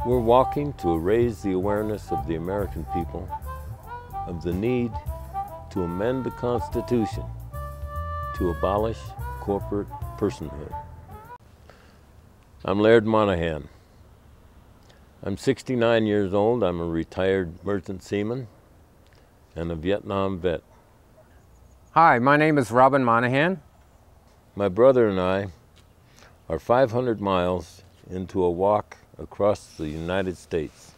We're walking to raise the awareness of the American people of the need to amend the Constitution to abolish corporate personhood. I'm Laird Monahan. I'm 69 years old. I'm a retired merchant seaman and a Vietnam vet. Hi, my name is Robin Monahan. My brother and I are 500 miles into a walk across the United States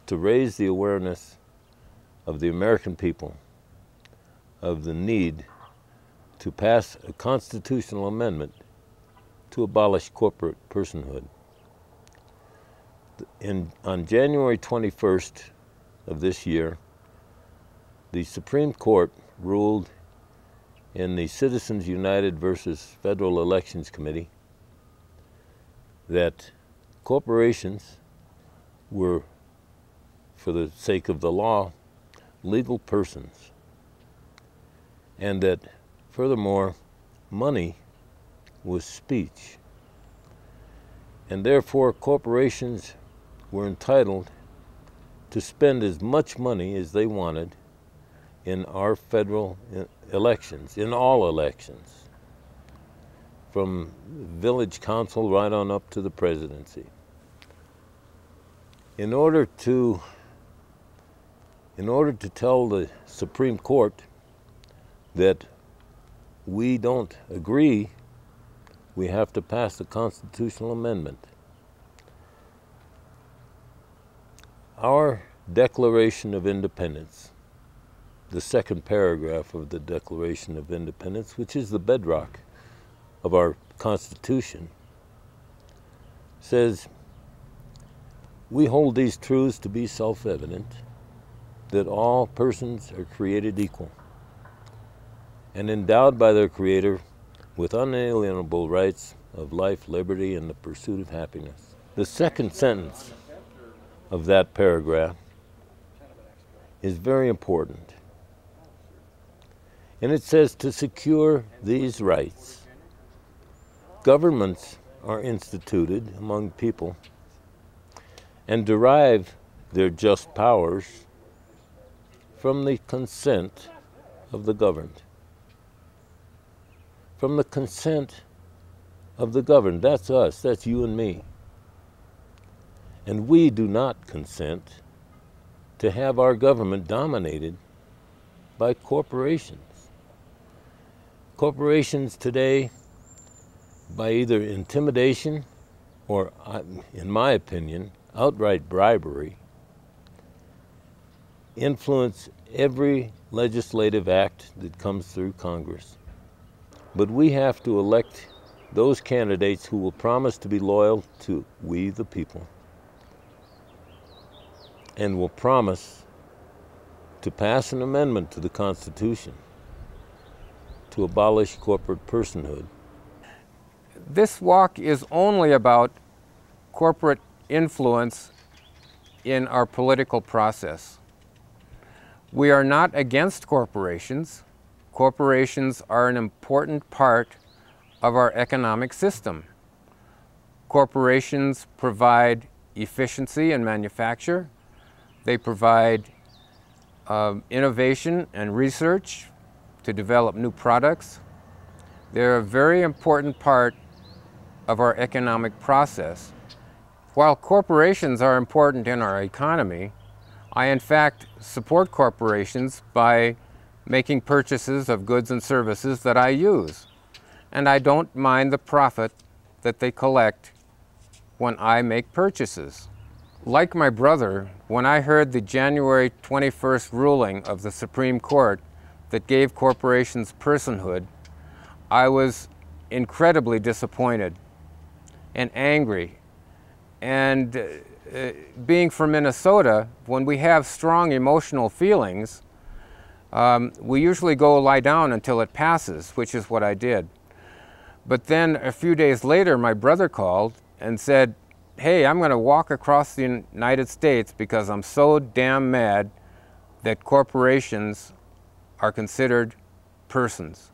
to raise the awareness of the American people of the need to pass a constitutional amendment to abolish corporate personhood. On January 21st of this year, the Supreme Court ruled in the Citizens United versus Federal Elections Committee that corporations were, for the sake of the law, legal persons, and that furthermore, money was speech, and therefore corporations were entitled to spend as much money as they wanted in our federal elections, in all elections, from village council right on up to the presidency. In order to tell the Supreme Court that we don't agree, we have to pass a constitutional amendment. Our Declaration of Independence, the second paragraph of the Declaration of Independence, which is the bedrock of our Constitution, says, "We hold these truths to be self-evident, that all persons are created equal and endowed by their Creator with unalienable rights of life, liberty, and the pursuit of happiness." The second sentence of that paragraph is very important. And it says, to secure these rights, governments are instituted among people and derive their just powers from the consent of the governed. From the consent of the governed. That's us, that's you and me. And we do not consent to have our government dominated by corporations. Corporations today, by either intimidation or, in my opinion, outright bribery, influence every legislative act that comes through Congress. But we have to elect those candidates who will promise to be loyal to we the people and will promise to pass an amendment to the Constitution to abolish corporate personhood. This walk is only about corporate influence in our political process. We are not against corporations. Corporations are an important part of our economic system. Corporations provide efficiency in manufacture. They provide innovation and research to develop new products. They're a very important part of our economic process. While corporations are important in our economy, I in fact support corporations by making purchases of goods and services that I use. And I don't mind the profit that they collect when I make purchases. Like my brother, when I heard the January 21st ruling of the Supreme Court that gave corporations personhood, I was incredibly disappointed and angry. And being from Minnesota, when we have strong emotional feelings, we usually go lie down until it passes, which is what I did. But then a few days later, my brother called and said, "Hey, I'm going to walk across the United States because I'm so damn mad that corporations are considered persons."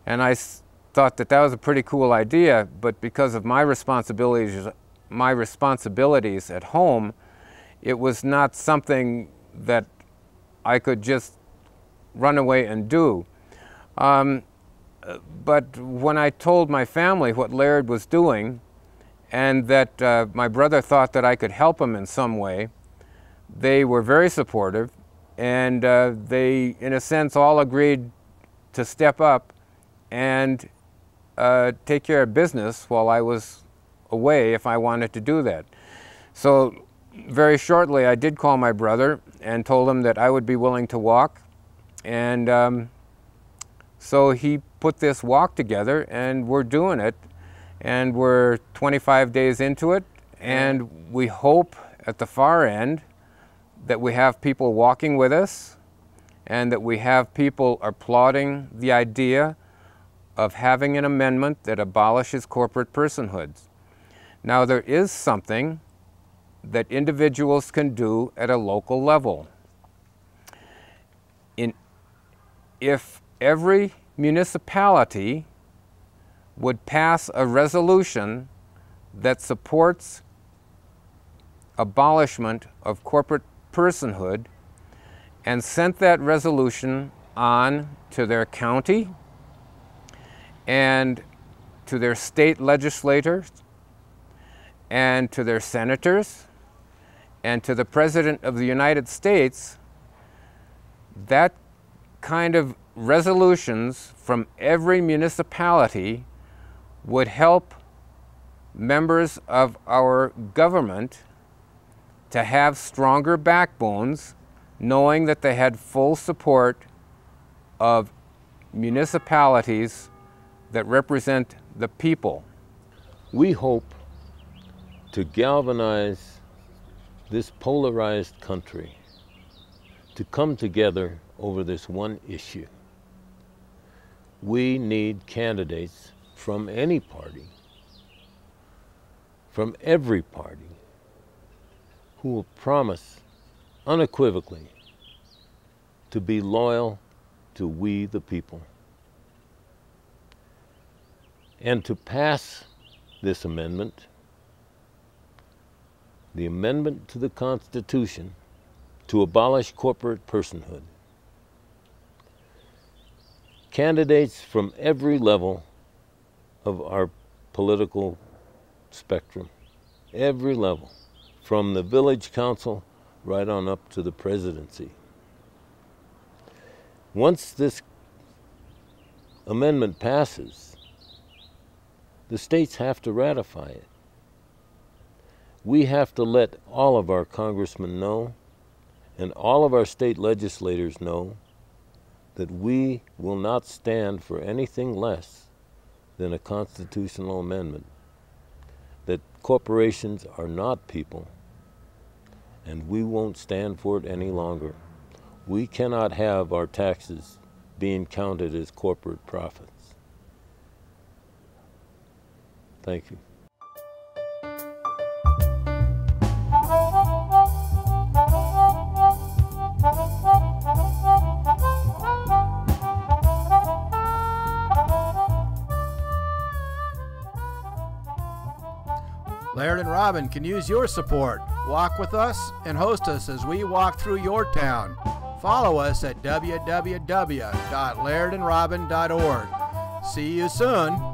And I thought that that was a pretty cool idea, but because of my responsibilities my responsibilities at home, it was not something that I could just run away and do. But when I told my family what Laird was doing, and that my brother thought that I could help him in some way, they were very supportive, and they, in a sense, all agreed to step up and take care of business while I was away if I wanted to do that. So very shortly I did call my brother and told him that I would be willing to walk, and so he put this walk together, and we're doing it, and we're 25 days into it, and we hope at the far end that we have people walking with us, and that we have people applauding the idea of having an amendment that abolishes corporate personhoods. Now, there is something that individuals can do at a local level. If every municipality would pass a resolution that supports abolishment of corporate personhood and sent that resolution on to their county and to their state legislators and to their senators and to the President of the United States, that kind of resolutions from every municipality would help members of our government to have stronger backbones, knowing that they had full support of municipalities that represent the people. We hope to galvanize this polarized country to come together over this one issue. We need candidates from any party, from every party, who will promise unequivocally to be loyal to we the people. And to pass this amendment, the amendment to the Constitution to abolish corporate personhood, candidates from every level of our political spectrum, every level, from the village council right on up to the presidency. Once this amendment passes, the states have to ratify it. We have to let all of our congressmen know and all of our state legislators know that we will not stand for anything less than a constitutional amendment, that corporations are not people, and we won't stand for it any longer. We cannot have our taxes being counted as corporate profits. Thank you. Laird and Robin can use your support. Walk with us and host us as we walk through your town. Follow us at www.lairdandrobin.org. See you soon.